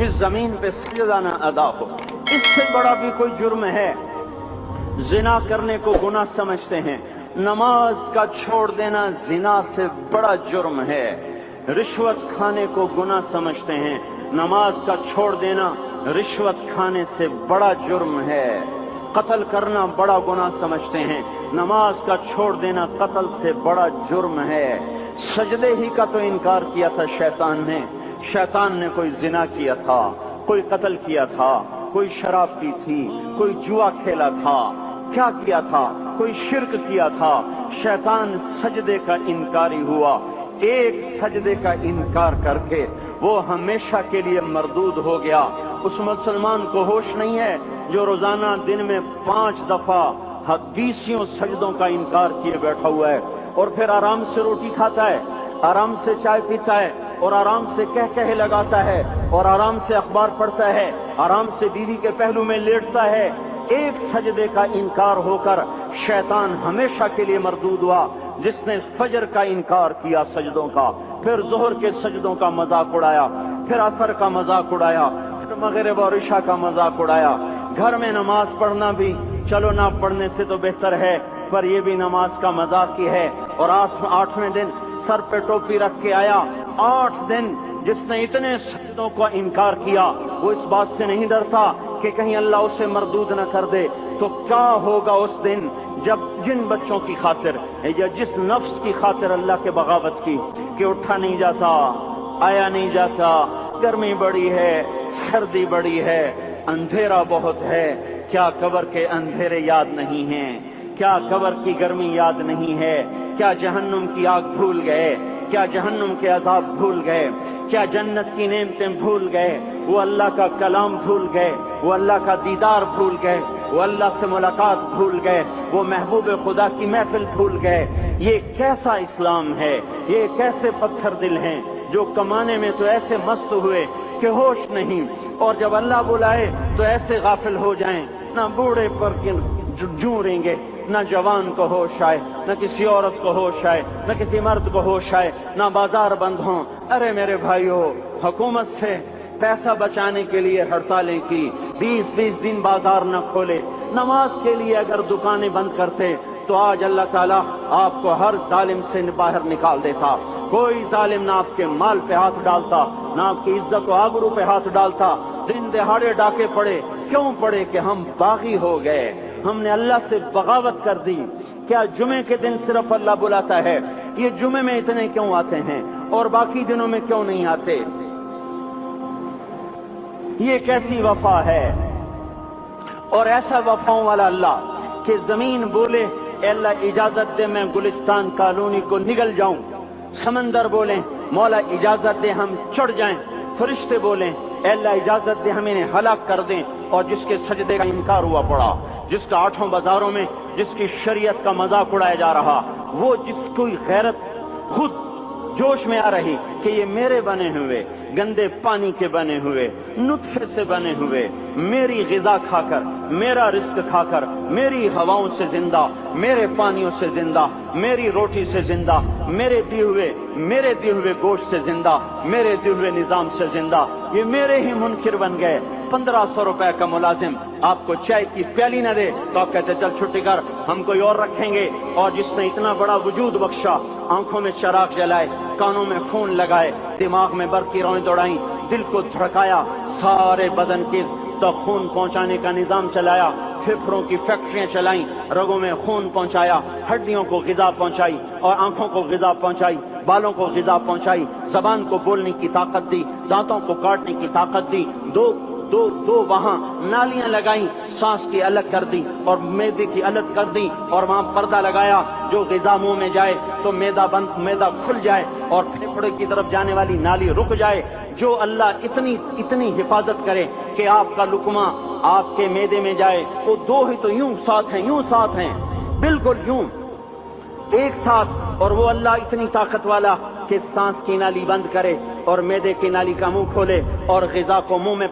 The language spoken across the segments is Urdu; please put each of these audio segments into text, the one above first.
اس زمین پہ سجدہ نہ ادا ہو۔ اس سے بڑا بھی کوئی جرم ہے؟ زنا کرنے کو گناہ سمجھتے ہیں، نماز کا چھوڑ دینا زنا سے بڑا جرم ہے۔ رشوت کھانے کو گناہ سمجھتے ہیں، نماز کا چھوڑ دینا رشوت کھانے سے بڑا جرم ہے۔ قتل کرنا بڑا گناہ سمجھتے ہیں، نماز کا چھوڑ دینا قتل سے بڑا جرم ہے۔ سجدے ہی کا تو انکار کیا تھا شیطان نے کوئی زنا کیا تھا، کوئی قتل کیا تھا، کوئی شراب پی تھی، کوئی جوا کھیلا تھا، کیا کیا تھا؟ کوئی شرک کیا تھا۔ شیطان سجدے کا انکاری ہوا، ایک سجدے کا انکار کر کے وہ ہمیشہ کے لیے مردود ہو گیا۔ اس مسلمان کو ہوش نہیں ہے جو روزانہ دن میں 5 دفعہ 20 سجدوں کا انکار کیے بیٹھا ہوا ہے، اور پھر آرام سے روٹی کھاتا ہے، آرام سے چائے پیتا ہے، اور آرام سے کہے لگاتا ہے، اور آرام سے اخبار پڑھتا ہے، آرام سے بیوی کے پہلو میں لیٹتا ہے۔ ایک سجدے کا انکار ہو کر شیطان ہمیشہ کے لیے مردود ہوا۔ جس نے فجر کا انکار کیا سجدوں کا، پھر ظہر کے سجدوں کا مذاق اڑایا، پھر عصر کا مذاق اڑایا، پھر مغرب اور عشاء کا مذاق اڑایا۔ گھر میں نماز پڑھنا بھی چلو نہ پڑھنے سے تو بہتر ہے، پر یہ بھی نماز کا مذاق ہی ہے۔ اور 8ویں دن سر پہ ٹوپی رکھ کے آیا۔ 8 دن جس نے اتنے سجدوں کا انکار کیا، وہ اس بات سے نہیں ڈرتا کہ کہیں اللہ اسے مردود نہ کر دے۔ تو کیا ہوگا اس دن جب جن بچوں کی خاطر یا جس نفس کی خاطر اللہ کے بغاوت کی کہ اٹھا نہیں جاتا، آیا نہیں جاتا، گرمی بڑی ہے، سردی بڑی ہے، اندھیرا بہت ہے، کیا قبر کے اندھیرے یاد نہیں ہیں؟ کیا قبر کی گرمی یاد نہیں ہے؟ کیا جہنم کی آگ بھول گئے؟ کیا جہنم کے عذاب بھول گئے؟ کیا جنت کی نعمتیں بھول گئے؟ وہ اللہ کا کلام بھول گئے، وہ اللہ کا دیدار بھول گئے، وہ اللہ سے ملاقات بھول گئے، وہ محبوب خدا کی محفل بھول گئے۔ یہ کیسا اسلام ہے؟ یہ کیسے پتھر دل ہیں جو کمانے میں تو ایسے مست ہوئے کہ ہوش نہیں، اور جب اللہ بلائے تو ایسے غافل ہو جائیں، نہ بوڑھے پر جوں گے، نہ جوان کو ہوش آئے، نہ کسی عورت کو ہوش آئے، نہ کسی مرد کو ہوش آئے، نہ بازار بند ہوں۔ ارے میرے بھائیو، حکومت سے پیسہ بچانے کے لیے ہڑتالیں کی، 20 دن بازار نہ کھولے، نماز کے لیے اگر دکانیں بند کرتے تو آج اللہ تعالیٰ آپ کو ہر ظالم سے باہر نکال دیتا۔ کوئی ظالم نہ آپ کے مال پہ ہاتھ ڈالتا، نہ آپ کی عزت و آبرو پہ ہاتھ ڈالتا۔ دن دہاڑے ڈاکے پڑے، کیوں پڑے؟ کہ ہم باغی ہو گئے، ہم نے اللہ سے بغاوت کر دی۔ کیا جمعے کے دن صرف اللہ بلاتا ہے؟ یہ جمعے میں اتنے کیوں آتے ہیں اور باقی دنوں میں کیوں نہیں آتے؟ یہ کیسی وفا ہے؟ اور ایسا وفاؤں والا اللہ کہ زمین بولے اے اللہ اجازت دے میں گلستان کالونی کو نگل جاؤں، سمندر بولیں مولا اجازت دے ہم چڑھ جائیں، فرشتے بولیں اے اللہ اجازت دے ہم انہیں ہلاک کر دیں، اور جس کے سجدے کا انکار ہوا پڑا، جس کا 8 بازاروں میں جس کی شریعت کا مذاق اڑایا جا رہا، وہ جس کوئی غیرت خود جوش میں آ رہی کہ یہ میرے بنے ہوئے گندے پانی کے بنے ہوئے نطفے سے بنے ہوئے، میری غذا کھا کر، میرا رزق کھا کر، میری ہواؤں سے زندہ، میرے پانیوں سے زندہ، میری روٹی سے زندہ، میرے دیے ہوئے گوشت سے زندہ، میرے دیے ہوئے نظام سے زندہ، یہ میرے ہی منکر بن گئے۔ 1500 روپے کا ملازم آپ کو چائے کی پیالی نہ دے تو آپ کہتے چل چھٹی کر، ہم کوئی اور رکھیں گے۔ اور جس نے اتنا بڑا وجود بخشا، آنکھوں میں چراغ جلائے، کانوں میں خون لگائے، دماغ میں برق کی روئیں دوڑائیں، دل کو دھڑکایا، سارے بدن کے تک خون پہنچانے کا نظام چلایا، پھیپھڑوں کی فیکٹریاں چلائیں، رگوں میں خون پہنچایا، ہڈیوں کو غذا پہنچائی اور آنکھوں کو غذا پہنچائی، بالوں کو غذا پہنچائی، زبان کو بولنے کی طاقت دی، دانتوں کو کاٹنے کی طاقت دی، دو وہاں نالیاں لگائیں، سانس کی الگ کر دی اور معدے کی الگ کر دی، اور وہاں پردہ لگایا، جو غذا منہ میں جائے تو معدہ کھل جائے اور پھیپھڑے کی طرف جانے والی نالی رک جائے۔ جو اللہ اتنی حفاظت کرے کہ آپ کا لقمہ آپ کے معدے میں جائے، وہ 2 ہی تو یوں ساتھ ہیں، بالکل یوں ایک ساتھ، اور وہ اللہ اتنی طاقت والا کہ سانس کی نالی بند کرے اور معدے کی نالی کا منہ کھولے اور غذا کو منہ میں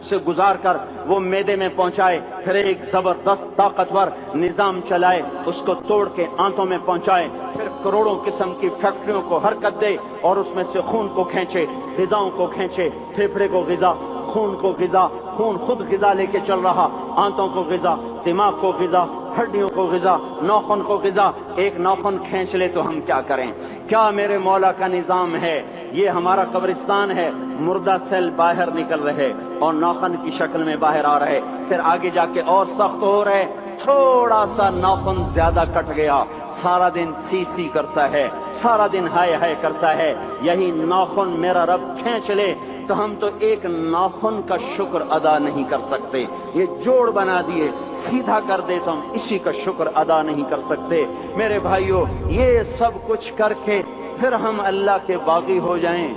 سے گزار کر وہ معدے میں پہنچائے، پھر ایک زبردست طاقتور نظام چلائے، اس کو توڑ کے آنتوں میں پہنچائے، پھر کروڑوں قسم کی فیکٹریوں کو حرکت دے اور اس میں سے خون کو کھینچے، غذاؤں کو کھینچے، پھیپھڑے کو غذا، خون کو غذا، خون خود غذا لے کے چل رہا، آنتوں کو غذا، دماغ کو غذا، ہڈیوں کو غذا، ناخن کو غذا۔ ایک ناخن کھینچ لے تو ہم کیا کریں؟ کیا میرے مولا کا نظام ہے؟ یہ ہمارا قبرستان ہے، مردہ سیل باہر نکل رہے اور ناخن کی شکل میں باہر آ رہے، پھر آگے جا کے اور سخت ہو رہے، تھوڑا سا ناخن زیادہ کٹ گیا، سارا دن سی سی کرتا ہے، سارا دن ہائے ہائے کرتا ہے۔ یہی ناخن میرا رب کھینچ لے تو ہم تو ایک ناخن کا شکر ادا نہیں کر سکتے۔ یہ جوڑ بنا دیے، سیدھا کر دے تو ہم اسی کا شکر ادا نہیں کر سکتے۔ میرے بھائیوں، یہ سب کچھ کر کے پھر ہم اللہ کے باغی ہو جائیں،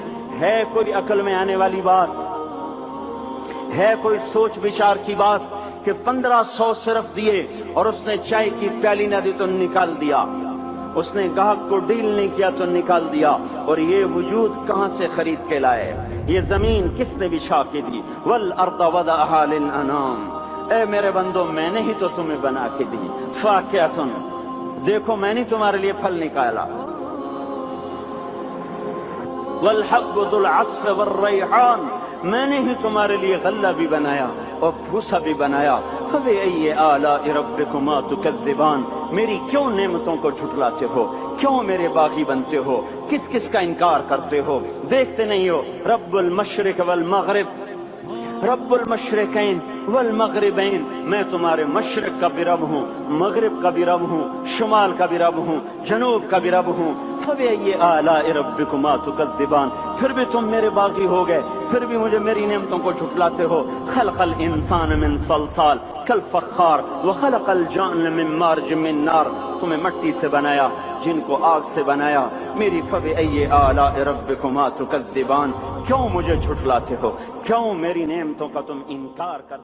ہے کوئی عقل میں آنے والی بات؟ ہے کوئی سوچ بچار کی بات کہ 1500 صرف دیے اور اس نے چائے کی پیالی نہ دی تو نکال دیا، اس نے گاہک کو ڈیل نہیں کیا تو نکال دیا، اور یہ وجود کہاں سے خرید کے لائے؟ یہ زمین کس نے بچھا کے دی؟ والارض وضعها للانام، اے میرے بندو میں نے ہی تو تمہیں بنا کے دی۔ فاکہۃ، دیکھو میں نے تمہارے لیے پھل نکالا، والحب ذو العصف والریحان، میں نے ہی تمہارے لیے غلہ بھی بنایا اور بھوسا بھی بنایا۔ فبأي آلاء ربكما تكذبان، میری کیوں نعمتوں کو جھٹلاتے ہو؟ کیوں میرے باغی بنتے ہو؟ کس کس کا انکار کرتے ہو؟ دیکھتے نہیں ہو رب المشرق والمغرب، رب المشرقین والمغربین، میں تمہارے مشرق کا بھی رب ہوں، مغرب کا بھی رب ہوں، شمال کا بھی رب ہوں، جنوب کا بھی رب ہوں۔ فبأي آلاء ربكما تكذبان، پھر بھی تم میرے باغی ہو گئے، پھر بھی مجھے میری نعمتوں کو جھٹلاتے ہو۔ خلق الانسان من صلصال کالفخار وخلق الجان من مارج من نار، تمہیں مٹی سے بنایا، جن کو آگ سے بنایا۔ میری فبأي آلاء ربكما تكذبان، کیوں مجھے جھٹلاتے ہو؟ کیوں میری نعمتوں کا تم انکار کرتے